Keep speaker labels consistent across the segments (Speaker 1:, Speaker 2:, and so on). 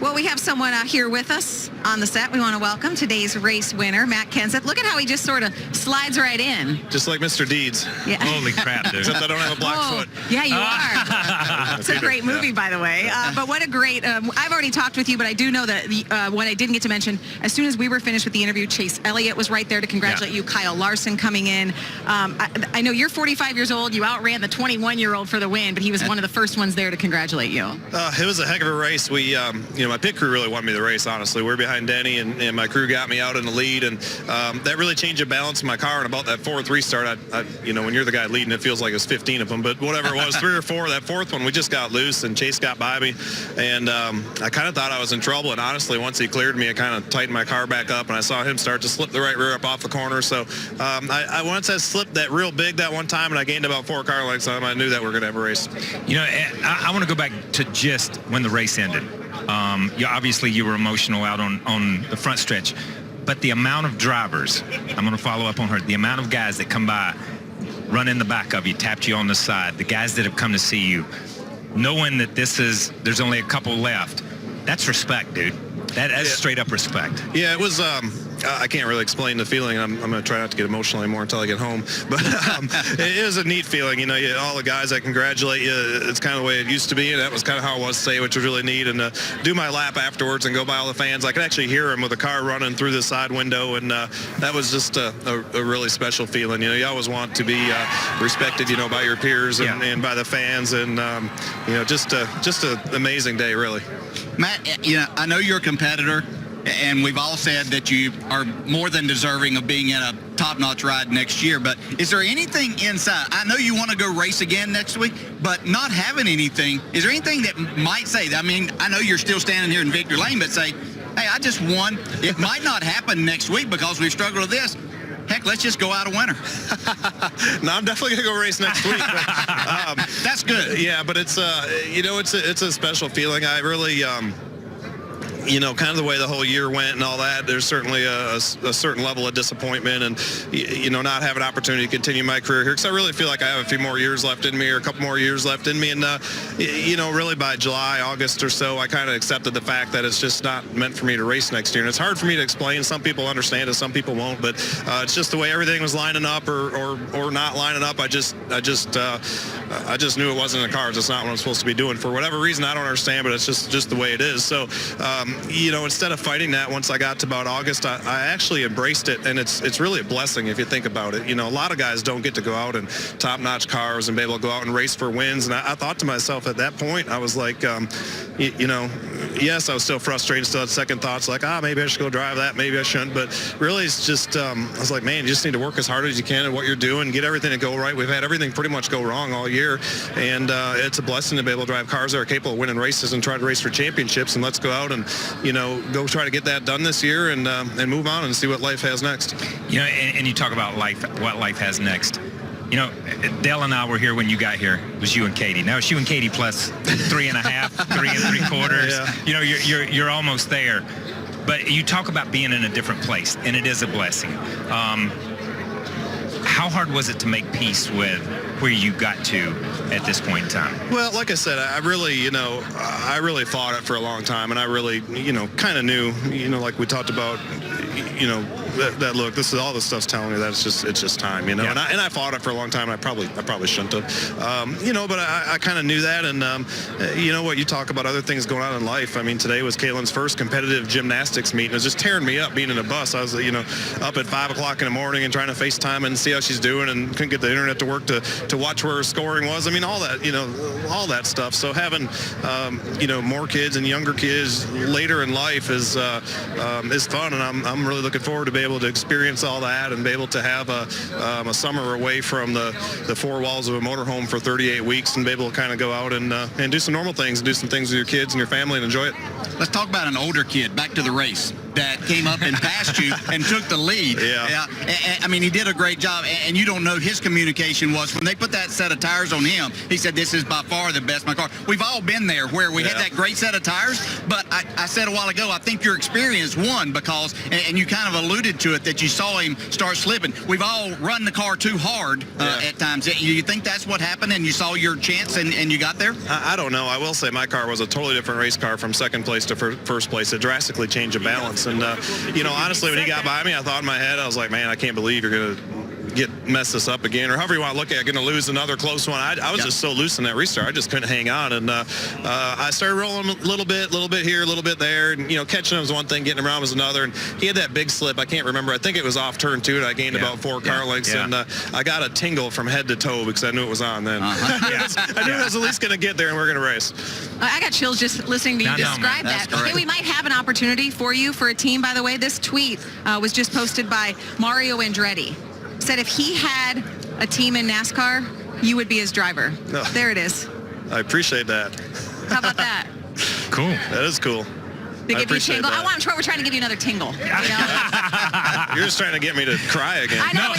Speaker 1: Well, we have someone here with us on the set. We want to welcome today's race winner, Matt Kenseth. Look at how he just sort of slides right in.
Speaker 2: Just like Mr. Deeds.
Speaker 1: Yeah.
Speaker 3: Holy crap, dude.
Speaker 2: Except I don't have a black foot.
Speaker 1: Yeah, you are. It's a great movie, by the way. But what a great, I've already talked with you, but I do know that what I didn't get to mention, as soon as we were finished with the interview, Chase Elliott was right there to congratulate you, Kyle Larson coming in. I know you're 45 years old. You outran the 21-year-old for the win, but he was one of the first ones there to congratulate you.
Speaker 2: It was a heck of a race. We, my pit crew really won me the race, honestly. We're behind Denny, and my crew got me out in the lead, and that really changed the balance of my car. And about that fourth restart, when you're the guy leading, it feels like it was 15 of them, but whatever it was, 3 or 4, that fourth one, we just got loose, and Chase got by me, and I kind of thought I was in trouble, and honestly, once he cleared me, I kind of tightened my car back up, and I saw him start to slip the right rear up off the corner, so I once I slipped that real big that one time, and I gained about 4 car lengths on him. I knew that we were going to have a race.
Speaker 3: I want to go back to just when the race ended. Obviously, you were emotional out on the front stretch, but the amount of drivers, I'm going to follow up on her, the amount of guys that come by, run in the back of you, tapped you on the side, the guys that have come to see you, knowing that there's only a couple left, that's respect, dude. That's straight up respect.
Speaker 2: Yeah, it was, I can't really explain the feeling. I'm going to try not to get emotional anymore until I get home. But it was a neat feeling. All the guys that congratulate you, it's kind of the way it used to be, and that was kind of how it was today, which was really neat. And do my lap afterwards and go by all the fans. I could actually hear them with the car running through the side window, and that was just a really special feeling. You always want to be respected, by your peers and by the fans, and just an amazing day, really.
Speaker 4: Matt, I know you're a competitor, and we've all said that you are more than deserving of being in a top-notch ride next year, but is there anything inside? I know you want to go race again next week, but not having anything, is there anything that might say, I know you're still standing here in Victory Lane, but say, hey, I just won. It might not happen next week because we've struggled with this. Heck, let's just go out a winner.
Speaker 2: No, I'm definitely going to go race next week. But,
Speaker 4: that's good.
Speaker 2: Yeah, but it's, it's a special feeling. I really, kind of the way the whole year went and all that, there's certainly a certain level of disappointment and, not have an opportunity to continue my career here, because I really feel like I have a few more years left in me, or a couple more years left in me. And, really by July, August or so, I kind of accepted the fact that it's just not meant for me to race next year. And it's hard for me to explain. Some people understand it, some people won't, but it's just the way everything was lining up or not lining up. I just knew it wasn't in the cards. It's not what I'm supposed to be doing. For whatever reason, I don't understand, but it's just the way it is. So, instead of fighting that, once I got to about August, I actually embraced it, and it's really a blessing if you think about it. A lot of guys don't get to go out in top-notch cars and be able to go out and race for wins, and I thought to myself at that point, I was like, yes, I was still frustrated, still had second thoughts, like, maybe I should go drive that, maybe I shouldn't, but really it's just, I was like, man, you just need to work as hard as you can at what you're doing, get everything to go right. We've had everything pretty much go wrong all year, and it's a blessing to be able to drive cars that are capable of winning races and try to race for championships, and let's go out and, go try to get that done this year and move on and see what life has next.
Speaker 3: And you talk about what life has next. Dale and I were here when you got here. It was you and Katie. Now it's you and Katie plus 3.5, 3 3/4.
Speaker 2: Yeah.
Speaker 3: You're almost there. But you talk about being in a different place, and it is a blessing. How hard was it to make peace with where you got to at this point in time?
Speaker 2: Well, like I said, I really, I really fought it for a long time, and I really, kind of knew, like we talked about, that look, this is all this stuff's telling me that it's just time, Yeah. And I fought it for a long time. And I probably shouldn't have, but I kind of knew that, and what you talk about other things going on in life. Today was Kaylin's first competitive gymnastics meet, and it was just tearing me up being in a bus. I was, up at 5 o'clock in the morning and trying to FaceTime and see how she's doing, and couldn't get the internet to work to watch where her scoring was. All that, all that stuff. So having, more kids and younger kids later in life is fun, and I'm really looking forward to be able to experience all that and be able to have a summer away from the 4 walls of a motorhome for 38 weeks and be able to kind of go out and do some normal things and do some things with your kids and your family and enjoy it.
Speaker 4: Let's talk about an older kid. Back to the race. that came up and passed you and took the lead.
Speaker 2: Yeah.
Speaker 4: I mean, he did a great job, and you don't know his communication was when they put that set of tires on him. He said, "This is by far the best my car." We've all been there where we had that great set of tires, but I said a while ago, I think your experience won because, and you kind of alluded to it, that you saw him start slipping. We've all run the car too hard at times. You think that's what happened, and you saw your chance and you got there?
Speaker 2: I don't know. I will say my car was a totally different race car from second place to first place. It drastically changed the balance. And, honestly, when he got by me, I thought in my head, I was like, man, I can't believe you're going to mess this up again, or however you want to look at it, going to lose another close one. I was just so loose in that restart. I just couldn't hang on. And I started rolling a little bit here, a little bit there. And, catching him was one thing, getting him around was another. And he had that big slip. I can't remember. I think it was off turn 2, and I gained about 4 car lengths. Yeah. And I got a tingle from head to toe because I knew it was on then. I knew I was at least going to get there, and we're going to race.
Speaker 1: I got chills just listening to you describe that. Hey, we might have an opportunity for you for a team, by the way. This tweet was just posted by Mario Andretti. Said if he had a team in NASCAR, you would be his driver. No. There it is.
Speaker 2: I appreciate that.
Speaker 1: How about that?
Speaker 3: Cool.
Speaker 2: That is cool.
Speaker 1: They give you a tingle. I'm sure we're trying to give you another tingle.
Speaker 2: You're just trying to get me to cry again.
Speaker 1: I know.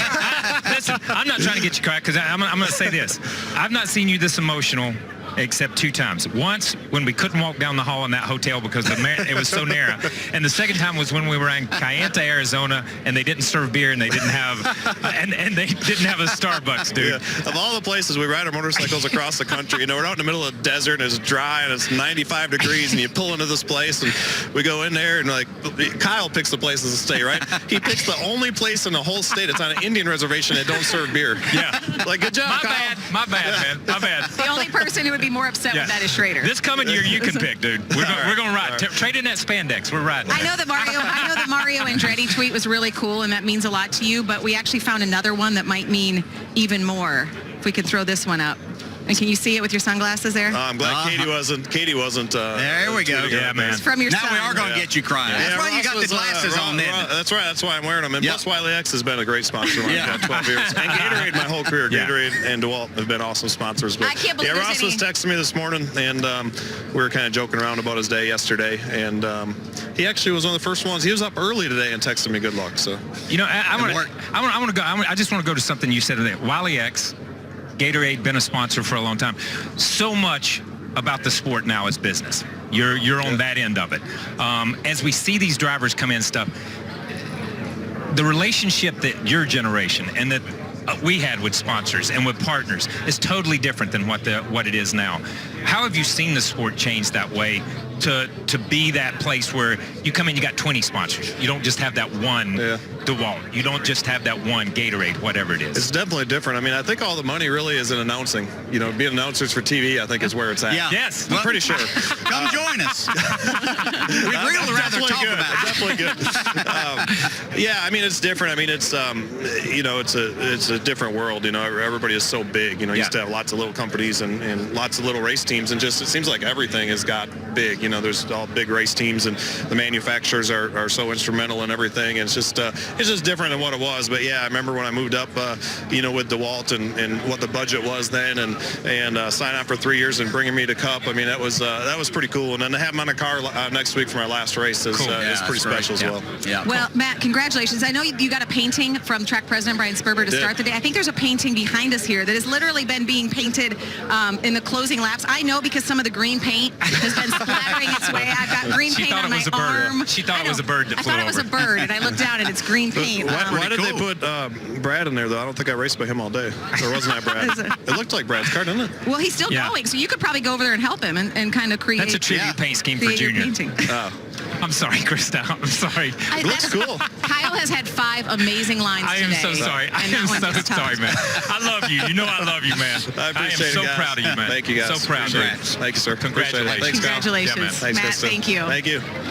Speaker 3: No, listen, I'm not trying to get you cry because I'm going to say this. I've not seen you this emotional except 2 times. Once when we couldn't walk down the hall in that hotel because it was so narrow, and the second time was when we were in Kayenta, Arizona, and they didn't serve beer and they didn't have and they didn't have a Starbucks, dude.
Speaker 2: Yeah. Of all the places we ride our motorcycles across the country, we're out in the middle of the desert and it's dry and it's 95 degrees and you pull into this place and we go in there and Kyle picks the places to stay, right? He picks the only place in the whole state that's on an Indian reservation that don't serve beer.
Speaker 3: Yeah.
Speaker 2: Good job, Kyle.
Speaker 3: My bad, man. My bad.
Speaker 1: The only person who would be more upset with that is Schrader.
Speaker 3: This coming year, you can pick, dude. We're going to ride. Trade in that spandex. We're riding.
Speaker 1: I know that Mario Andretti tweet was really cool, and that means a lot to you, but we actually found another one that might mean even more. If we could throw this one up. And can you see it with your sunglasses there?
Speaker 2: I'm glad Katie wasn't.
Speaker 4: There we go.
Speaker 3: Yeah, man.
Speaker 1: It's from your
Speaker 4: now
Speaker 1: son.
Speaker 4: we are going to get you crying. That's why you got the glasses on then.
Speaker 2: That's right. That's why I'm wearing them. And plus, Wiley X has been a great sponsor of mine for 12 years. And Gatorade my whole career. Gatorade and DeWalt have been awesome sponsors. But
Speaker 1: I can't believe
Speaker 2: Ross was texting me this morning, and we were kind of joking around about his day yesterday. And he actually was one of the first ones. He was up early today and texted me good luck. So
Speaker 3: I want to go. I just want to go to something you said today. Wiley X. Gatorade been a sponsor for a long time. So much about the sport now is business. You're on that end of it. As we see these drivers come in and stuff, the relationship that your generation and that we had with sponsors and with partners is totally different than what it is now. How have you seen the sport change that way to be that place where you come in, you got 20 sponsors. You don't just have that one DeWalt. You don't just have that one Gatorade, whatever it is.
Speaker 2: It's definitely different. I mean, I think all the money really is in announcing. Being announcers for TV, I think is where it's at.
Speaker 4: Yeah.
Speaker 3: Yes.
Speaker 2: I'm pretty sure.
Speaker 4: Come join us. We'd really rather talk about it.
Speaker 2: Definitely good. I mean, it's different. I mean, it's it's a different world. Everybody is so big. Used to have lots of little companies and lots of little race teams, and just it seems like everything has got big. There's all big race teams, and the manufacturers are so instrumental in everything. And it's just different than what it was. But I remember when I moved up, with DeWalt and what the budget was then, and sign on for 3 years and bringing me to Cup. I mean, that was pretty cool. And then to have him on a car next week for my last race is pretty special as well.
Speaker 4: Yeah.
Speaker 1: Well, Matt, congratulations. I know you got a painting from track president Brian Sperber to start the day. I think there's a painting behind us here that has literally been being painted in the closing laps. I know because some of the green paint has been splattering its way. I've got green paint on my arm.
Speaker 3: She thought it was a bird that flew over.
Speaker 1: I thought it was a bird, and I looked down and it's green paint.
Speaker 2: Why did they put Brad in there, though? I don't think I raced by him all day. Or wasn't I Brad? It looked like Brad's car, didn't it?
Speaker 1: Well, he's still going, so you could probably go over there and help him and kind of create.
Speaker 3: That's a tribute paint scheme for Junior. I'm sorry, Krista. I'm sorry.
Speaker 2: It looks cool.
Speaker 1: Kyle has had 5 amazing lines today.
Speaker 3: I am so sorry. I am so sorry, man. I love you. You know I love you, man.
Speaker 2: I appreciate it,
Speaker 3: am so proud of you, man.
Speaker 2: Thank you, guys.
Speaker 3: So proud of you.
Speaker 2: Thank you, sir.
Speaker 3: Congratulations.
Speaker 2: Thanks, Kyle.
Speaker 1: Congratulations.
Speaker 3: Yeah, man.
Speaker 2: Thanks,
Speaker 1: Matt,
Speaker 2: Krista.
Speaker 1: thank you.
Speaker 2: Thank you.